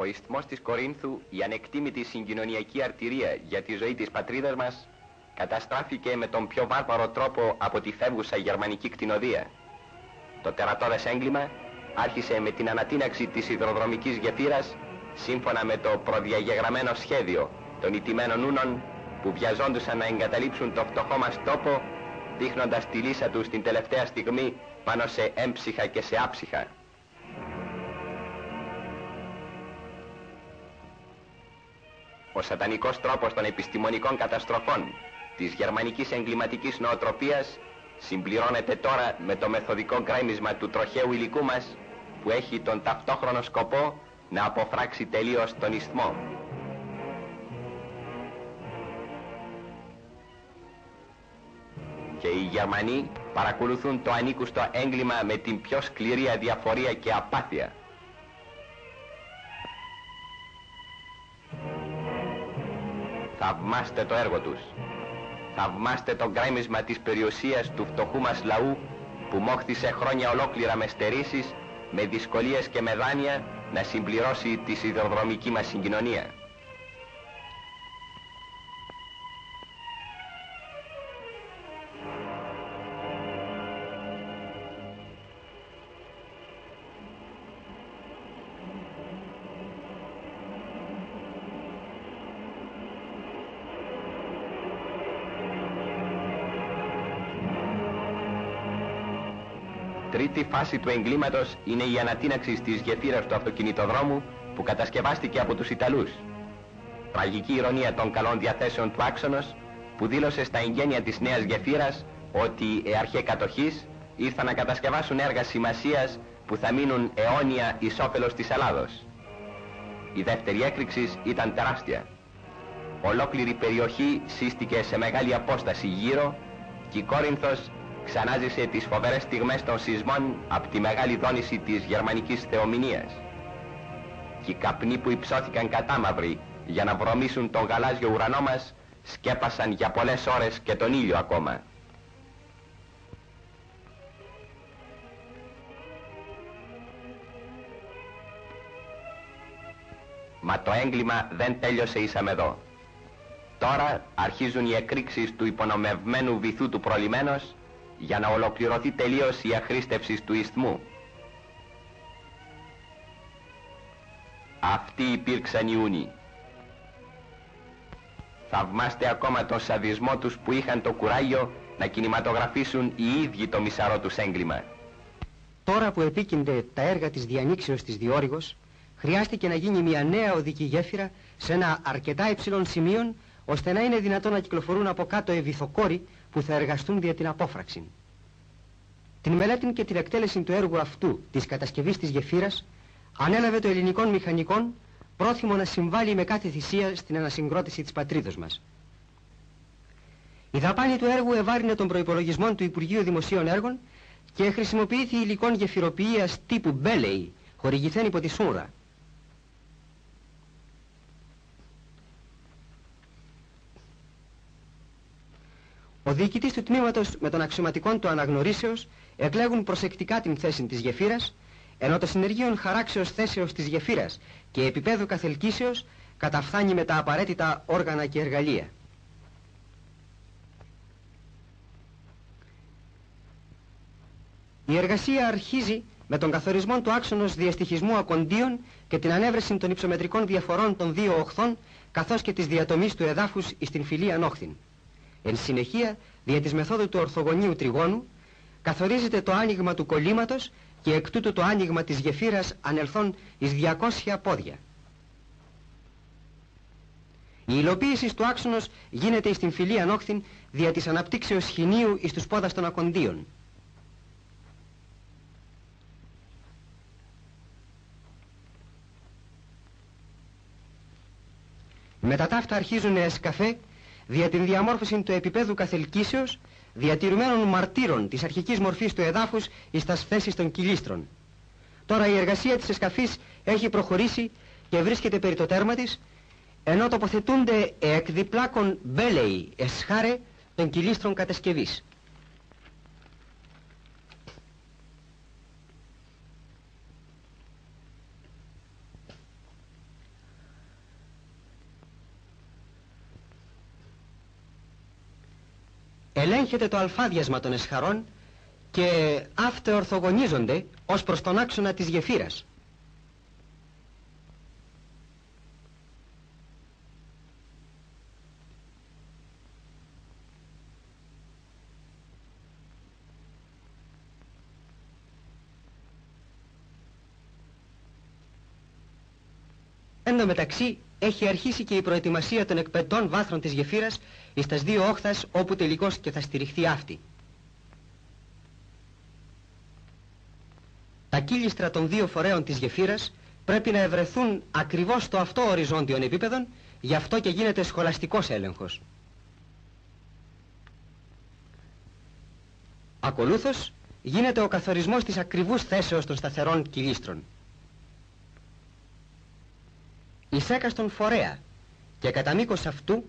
Ο ισθμός της Κορίνθου, η ανεκτήμητη συγκοινωνιακή αρτηρία για τη ζωή της πατρίδας μας, καταστράφηκε με τον πιο βάρβαρο τρόπο από τη φεύγουσα γερμανική κτηνοδία. Το τερατώδες έγκλημα άρχισε με την ανατείναξη της υδροδρομικής γεφύρας, σύμφωνα με το προδιαγεγραμμένο σχέδιο των ηττημένων Ούνων, που βιαζόντουσαν να εγκαταλείψουν το φτωχό μας τόπο, δείχνοντας τη λύσα τους την τελευταία στιγμή πάνω σε έμψυχα και σε άψυχα. Ο σατανικός τρόπος των επιστημονικών καταστροφών της γερμανικής εγκληματικής νοοτροπίας συμπληρώνεται τώρα με το μεθοδικό γκρέμισμα του τροχαίου υλικού μας, που έχει τον ταυτόχρονο σκοπό να αποφράξει τελείως τον ισθμό. Και οι Γερμανοί παρακολουθούν το ανήκουστο έγκλημα με την πιο σκληρή αδιαφορία και απάθεια. Θαυμάστε το έργο τους. Θαυμάστε το γκρέμισμα της περιουσίας του φτωχού μας λαού, που μόχθησε χρόνια ολόκληρα με στερήσεις, με δυσκολίες και με δάνεια να συμπληρώσει τη σιδηροδρομική μας συγκοινωνία. Τρίτη φάση του εγκλήματος είναι η ανατείναξη της γεφύρας του αυτοκινητοδρόμου, που κατασκευάστηκε από τους Ιταλούς. Τραγική ηρωνία των καλών διαθέσεων του άξονος, που δήλωσε στα εγγένεια της νέας γεφύρας ότι οι αρχαίοι κατοχής ήρθαν να κατασκευάσουν έργα σημασίας που θα μείνουν αιώνια εις όφελος της Ελλάδος. Η δεύτερη έκρηξη ήταν τεράστια. Ολόκληρη περιοχή σύστηκε σε μεγάλη απόσταση γύρω και η Κόρινθος ξανάζησε τις φοβερές στιγμές των σεισμών από τη μεγάλη δόνηση της γερμανικής θεομηνίας. Και οι καπνοί που υψώθηκαν κατάμαυροι για να βρωμίσουν τον γαλάζιο ουρανό μας σκέπασαν για πολλές ώρες και τον ήλιο ακόμα. Μα το έγκλημα δεν τέλειωσε ίσαμεδό. Τώρα αρχίζουν οι εκρήξεις του υπονομευμένου βυθού του προλυμένος, για να ολοκληρωθεί τελείως η αχρήστευση του ισθμού. Αυτοί υπήρξαν οι Ούνοι. Θαυμάστε ακόμα τον σαδισμό τους που είχαν το κουράγιο να κινηματογραφήσουν οι ίδιοι το μισαρό τους έγκλημα. Τώρα που επίκυνται τα έργα της διανοίξεως της Διόρυγος, χρειάστηκε να γίνει μια νέα οδική γέφυρα σε ένα αρκετά υψηλών σημείων, ώστε να είναι δυνατόν να κυκλοφορούν από κάτω ευηθοκόροι που θα εργαστούν δια την απόφραξη. Την μελέτη και την εκτέλεση του έργου αυτού, της κατασκευής της γεφύρας, ανέλαβε το ελληνικό μηχανικό, πρόθυμο να συμβάλλει με κάθε θυσία στην ανασυγκρότηση της πατρίδος μας. Η δαπάνη του έργου ευάρυνε τον προϋπολογισμό του Υπουργείου Δημοσίων Έργων και χρησιμοποιήθη υλικών γεφυροποιίας τύπου Μπέλεϊ, χορηγηθέν υπό τη Σούρα. Ο διοικητής του τμήματος με τον αξιωματικών του αναγνωρίσεως εκλέγουν προσεκτικά την θέση της γεφύρας, ενώ το συνεργείο χαράξεως θέσεως της γεφύρας και επίπεδου καθελκύσεως καταφθάνει με τα απαραίτητα όργανα και εργαλεία. Η εργασία αρχίζει με τον καθορισμό του άξονος διαστοιχισμού ακοντίων και την ανέβρεση των υψομετρικών διαφορών των δύο οχθών, καθώς και της διατομής του εδάφους εις την φυλή ανόχθην. Εν συνεχεία, δια της μεθόδου του ορθογωνίου τριγώνου, καθορίζεται το άνοιγμα του κολλήματος και εκ τούτου το άνοιγμα της γεφύρας ανελθόν εις 200 πόδια. Η υλοποίηση του άξονος γίνεται εις την φυλή ανόχθην δια της αναπτύξεως σχοινίου εις τους πόδας των ακοντίων. Μετά ταύτα αρχίζουν εσκαφέ δια την διαμόρφωση του επίπεδου καθελκύσεως, διατηρουμένων μαρτύρων της αρχικής μορφής του εδάφους εις τας θέσεις των κυλίστρων. Τώρα η εργασία της εσκαφής έχει προχωρήσει και βρίσκεται περί το τέρμα της, ενώ τοποθετούνται εκ διπλάκων μπέλεϊ εσχάρε των κυλίστρων κατασκευής. ελέγχεται το αλφάδιασμα των εσχαρών και αυτοορθογωνίζονται ως προς τον άξονα της γεφύρας. Εν τω μεταξύ έχει αρχίσει και η προετοιμασία των εκπεντών βάθρων της γεφύρας εις τας δύο όχθας όπου τελικώς και θα στηριχθεί αυτή. Τα κύλιστρα των δύο φορέων της γεφύρας πρέπει να ευρεθούν ακριβώς στο αυτό οριζόντιον επίπεδον, γι' αυτό και γίνεται σχολαστικός έλεγχος. Ακολούθως γίνεται ο καθορισμός της ακριβούς θέσεως των σταθερών κύλιστρων. Εις έκαστον φορέα και κατά μήκος αυτού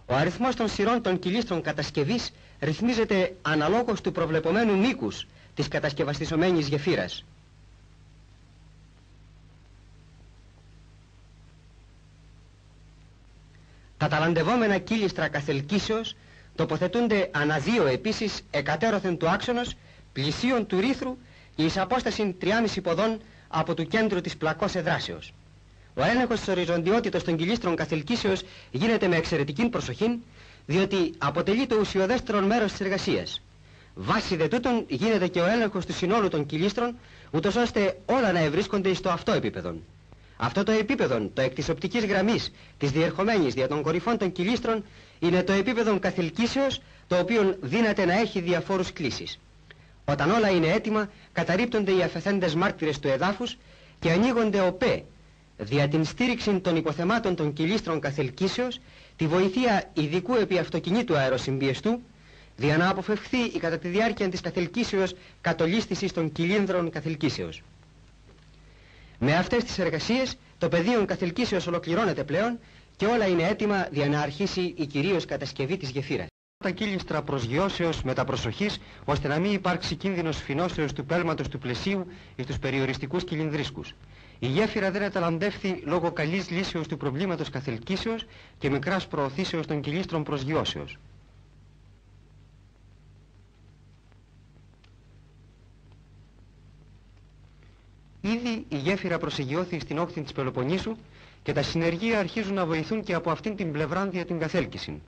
ο αριθμός των σειρών των κύλιστρων κατασκευής ρυθμίζεται αναλόγως του προβλεπομένου μήκους της κατασκευαστισομένης γεφύρας. Τα ταλαντευόμενα κύλιστρα καθελκύσεως τοποθετούνται ανά δύο επίσης εκατέρωθεν του άξονος, πλησίον του ρήθρου και εις απόσταση 3,5 ποδών από του κέντρου της πλακός εδράσεως. Ο έλεγχος της οριζοντιότητας των κύλιστρων καθελκύσεως γίνεται με εξαιρετική προσοχή, διότι αποτελεί το ουσιοδέστερο μέρος της εργασίας. Βάσει δε τούτων γίνεται και ο έλεγχος του συνόλου των κύλιστρων, ούτως ώστε όλα να ευρίσκονται στο αυτό επίπεδο. Αυτό το επίπεδο, το εκ της οπτικής γραμμής της διερχομένης δια των κορυφών των κύλιστρων, είναι το επίπεδο καθελκύσεως, το οποίο δύναται να έχει διαφόρους κλίσεις. Όταν όλα είναι έτοιμα, καταρρίπτονται οι αφεθέντες μάρτυρες του εδάφους και ανοίγονται οπέ, δια την στήριξη των υποθεμάτων των κύλιστρων καθελκύσεως, τη βοηθεία ειδικού επί αυτοκινήτου αεροσυμπιεστού, δια να αποφευχθεί η κατά τη διάρκεια της καθελκύσεως κατολίσθηση των κυλίνδρων καθελκύσεως. Με αυτές τις εργασίες το πεδίο καθελκύσεως ολοκληρώνεται πλέον και όλα είναι έτοιμα για να αρχίσει η κυρίως κατασκευή της γεφύρας. Τα κύλιστρα προσγειώσεως με τα προσοχής, ώστε να μην υπάρξει κίνδυνος φινώσεως του πέλματος του πλαισίου εις τους περιοριστικούς κυλινδρίσκους. Η γέφυρα δεν αταλαντεύθη λόγω καλής λύσεως του προβλήματος καθελκύσεως και μικράς προωθήσεως των κύλιστρων προσγειώσεως. Ήδη η γέφυρα προσεγειώθη στην όχθη της Πελοποννήσου και τα συνεργεία αρχίζουν να βοηθούν και από αυτήν την πλευρά για την καθέλκυση.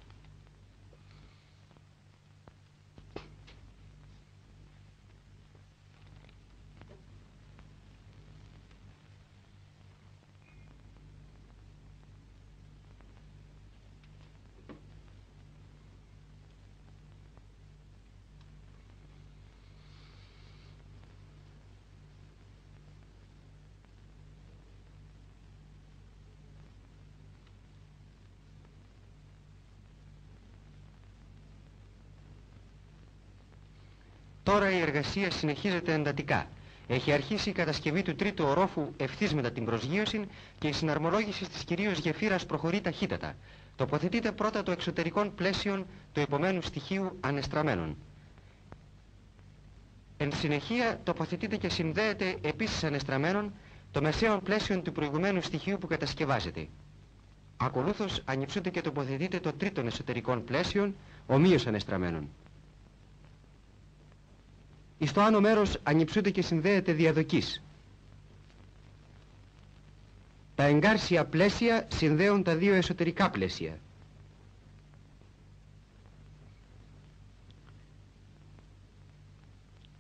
Τώρα η εργασία συνεχίζεται εντατικά. Έχει αρχίσει η κατασκευή του τρίτου ορόφου ευθύς μετά την προσγείωση και η συναρμολόγηση της κυρίως γεφύρας προχωρεί ταχύτατα. Τοποθετείται πρώτα το εξωτερικών πλαίσιων του επομένου στοιχείου ανεστραμμένων. Εν συνεχεία τοποθετείται και συνδέεται επίσης ανεστραμμένων το μεσαίων πλαίσιον του προηγουμένου στοιχείου που κατασκευάζεται. Ακολούθως ανυψούνται και τοποθετείται το τρίτον εσωτερικών πλαίσιων ομοίως ανεστραμμένων. Εις το άνω μέρος ανυψούνται και συνδέεται διαδοκής. Τα εγκάρσια πλαίσια συνδέουν τα δύο εσωτερικά πλαίσια.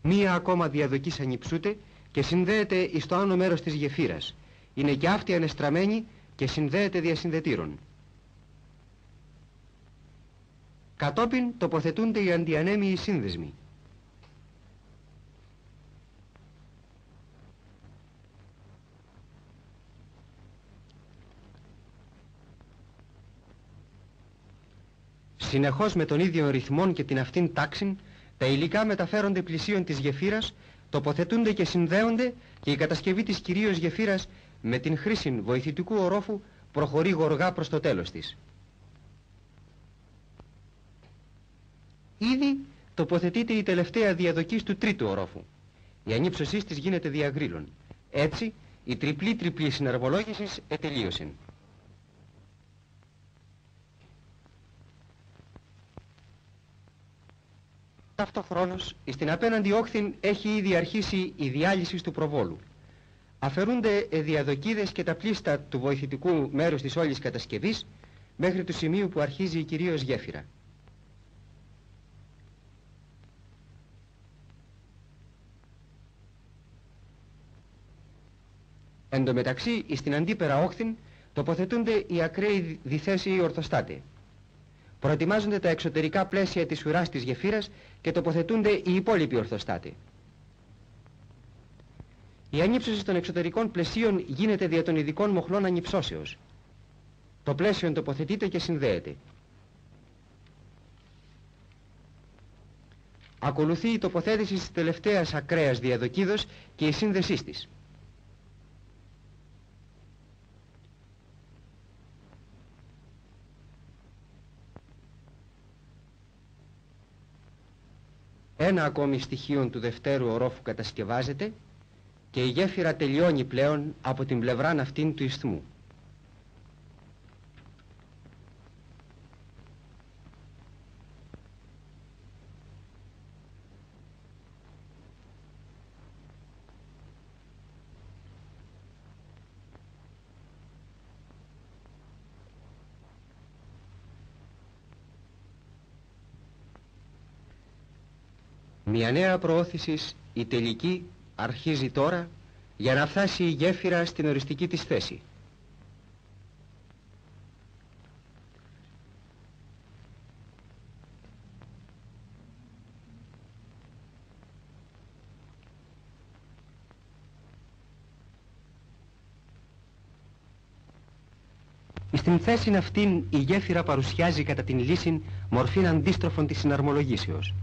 Μία ακόμα διαδοκής ανυψούται και συνδέεται εις το άνω μέρος της γεφύρας. Είναι και αυτή ανεστραμμένη και συνδέεται διασυνδετήρων. Κατόπιν τοποθετούνται οι αντιανέμιοι σύνδεσμοι. Συνεχώς με τον ίδιο ρυθμό και την αυτήν τάξην, τα υλικά μεταφέρονται πλησίον της γεφύρας, τοποθετούνται και συνδέονται και η κατασκευή της κυρίως γεφύρας με την χρήση βοηθητικού ορόφου προχωρεί γοργά προς το τέλος της. Ήδη τοποθετείται η τελευταία διαδοκής του τρίτου ορόφου. Η ανύψωσή της γίνεται διαγρύλων. Έτσι η τριπλή συναρμολόγηση ετελείωσε. Ταυτοχρόνως, στην απέναντι όχθην έχει ήδη αρχίσει η διάλυση του προβόλου. Αφαιρούνται διαδοκίδες και τα πλήστα του βοηθητικού μέρους της όλης κατασκευής μέχρι του σημείου που αρχίζει η κυρίως γέφυρα. Εν τω μεταξύ, στην αντίπερα όχθην τοποθετούνται οι ακραίοι διθέσιοι ορθοστάτε. Προετοιμάζονται τα εξωτερικά πλαίσια της ουράς της γεφύρας και τοποθετούνται οι υπόλοιποι ορθοστάτε. Η ανύψωση των εξωτερικών πλαισίων γίνεται δια των ειδικών μοχλών ανυψώσεως. Το πλαίσιο τοποθετείται και συνδέεται. Ακολουθεί η τοποθέτηση της τελευταίας ακραίας διαδοκίδος και η σύνδεσής της. Ένα ακόμη στοιχείο του δευτέρου ορόφου κατασκευάζεται και η γέφυρα τελειώνει πλέον από την πλευράν αυτήν του ισθμού. Μια νέα προώθησης, η τελική, αρχίζει τώρα για να φτάσει η γέφυρα στην οριστική της θέση. Στην θέση αυτήν η γέφυρα παρουσιάζει κατά την λύση μορφήν αντίστροφων της συναρμολογήσεως.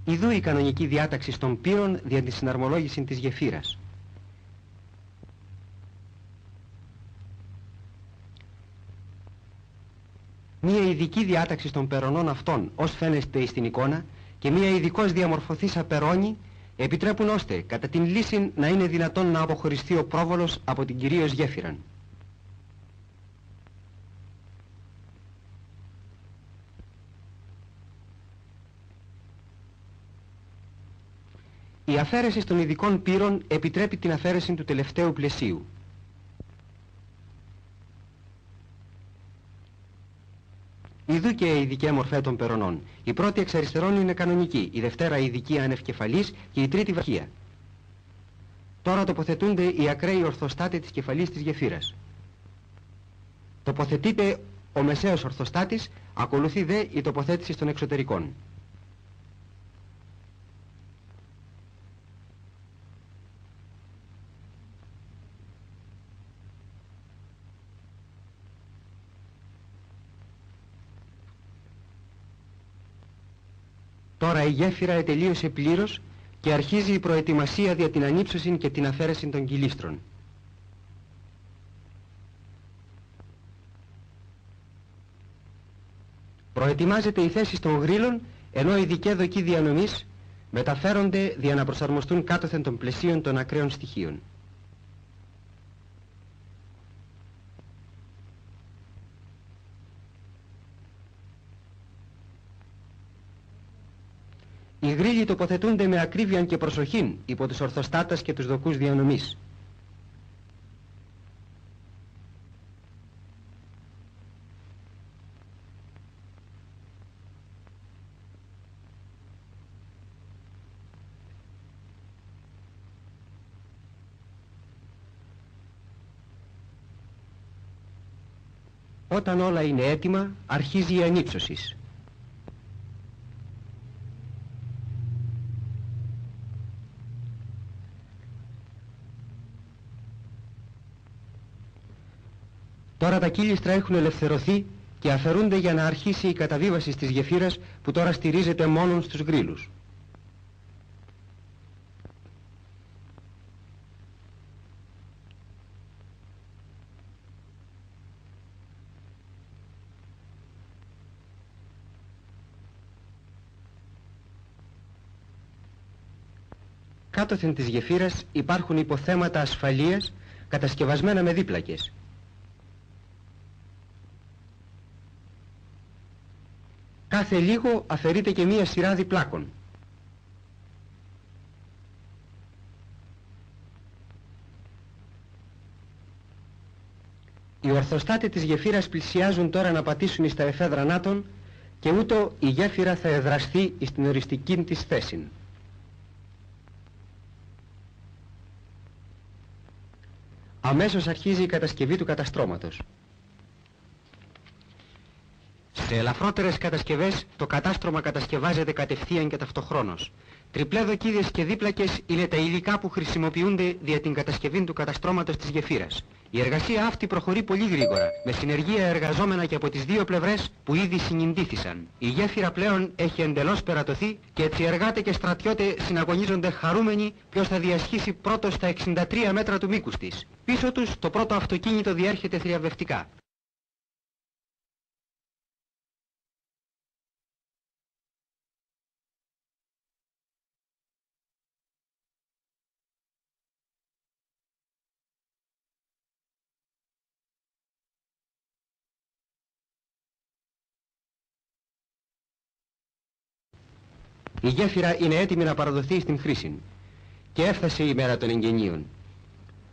Ιδού η κανονική διάταξη των πύρων δια τη συναρμολόγηση της γεφύρας. Μία ειδική διάταξη των περονών αυτών, ως φαίνεστε στην εικόνα, και μία ειδικώς διαμορφωθήσα περώνη, επιτρέπουν ώστε κατά την λύση να είναι δυνατόν να αποχωριστεί ο πρόβολος από την κυρίως γέφυραν. Η αφαίρεση των ειδικών πύρων επιτρέπει την αφαίρεση του τελευταίου πλαισίου. Ιδού και η ειδική μορφή των περονών. Η πρώτη εξ αριστερών είναι κανονική, η δευτέρα ειδική ανευκεφαλής και η τρίτη βραχία. Τώρα τοποθετούνται οι ακραίοι ορθοστάτε της κεφαλής της γεφύρας. Τοποθετείται ο μεσαίος ορθοστάτης, ακολουθεί δε η τοποθέτηση των εξωτερικών. Τώρα η γέφυρα ετελείωσε πλήρως και αρχίζει η προετοιμασία για την ανύψωση και την αφαίρεση των κυλίστρων. Προετοιμάζεται η θέση των γρύλων, ενώ οι ειδικοί δοκοί διανομής μεταφέρονται για να προσαρμοστούν κάτωθεν των πλαισίων των ακραίων στοιχείων. Οι γρύλοι τοποθετούνται με ακρίβεια και προσοχήν υπό τους ορθοστάτας και τους δοκούς διανομής. Όταν όλα είναι έτοιμα, αρχίζει η ανύψωση. Τώρα τα κύλιστρα έχουν ελευθερωθεί και αφαιρούνται για να αρχίσει η καταβίβαση της γεφύρας που τώρα στηρίζεται μόνον στους γρύλους. Κάτωθεν της γεφύρας υπάρχουν υποθέματα ασφαλείας κατασκευασμένα με δίπλακες. Κάθε λίγο αφαιρείται και μία σειρά διπλάκων. Οι ορθοστάτοι της γεφύρας πλησιάζουν τώρα να πατήσουν εις τα εφέδρα νάτων και ούτω η γέφυρα θα εδραστεί εις την οριστική της θέση. Αμέσως αρχίζει η κατασκευή του καταστρώματος. Σε ελαφρότερες κατασκευές το κατάστρωμα κατασκευάζεται κατευθείαν και ταυτοχρόνως. Τριπλέ δοκίδες και δίπλακες είναι τα υλικά που χρησιμοποιούνται για την κατασκευή του καταστρώματος της γεφύρας. Η εργασία αυτή προχωρεί πολύ γρήγορα, με συνεργεία εργαζόμενα και από τις δύο πλευρές που ήδη συνηντήθησαν. Η γέφυρα πλέον έχει εντελώς περατωθεί και έτσι εργάτε και στρατιώτε συναγωνίζονται χαρούμενοι ποιος θα διασχίσει πρώτος στα 63 μέτρα του μήκους της. Πίσω τους το πρώτο αυτοκίνητο διέρχεται θριαμβευτικά. Η γέφυρα είναι έτοιμη να παραδοθεί στην χρήση και έφτασε η μέρα των εγγενείων.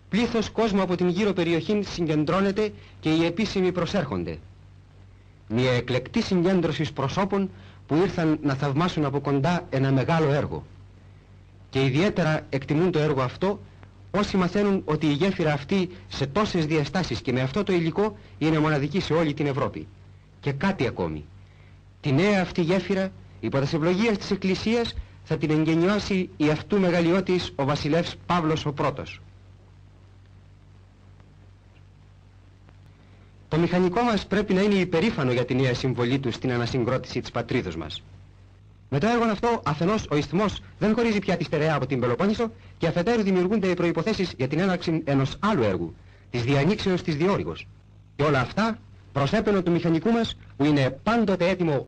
Πλήθος κόσμου από την γύρω περιοχή συγκεντρώνεται και οι επίσημοι προσέρχονται. Μια εκλεκτή συγκέντρωση προσώπων που ήρθαν να θαυμάσουν από κοντά ένα μεγάλο έργο. Και ιδιαίτερα εκτιμούν το έργο αυτό όσοι μαθαίνουν ότι η γέφυρα αυτή σε τόσες διαστάσεις και με αυτό το υλικό είναι μοναδική σε όλη την Ευρώπη. Και κάτι ακόμη. Τη νέα αυτή γέφυρα υπό τις ευλογίες της Εκκλησίας θα την εγγενιώσει η αυτού μεγαλειώτης ο βασιλεύς Παύλος ο Πρώτος. Το μηχανικό μας πρέπει να είναι υπερήφανο για τη νέα συμβολή του στην ανασυγκρότηση της πατρίδος μας. Με το έργο αυτό αφενός ο ισθμός δεν χωρίζει πια τη στερεά από την Πελοπόννησο και αφετέρου δημιουργούνται οι προϋποθέσεις για την έναρξη ενός άλλου έργου, της διανοίξεως της Διόρυγος. Και όλα αυτά προς έπαινο του μηχανικού μας που είναι πάντοτε έτοιμο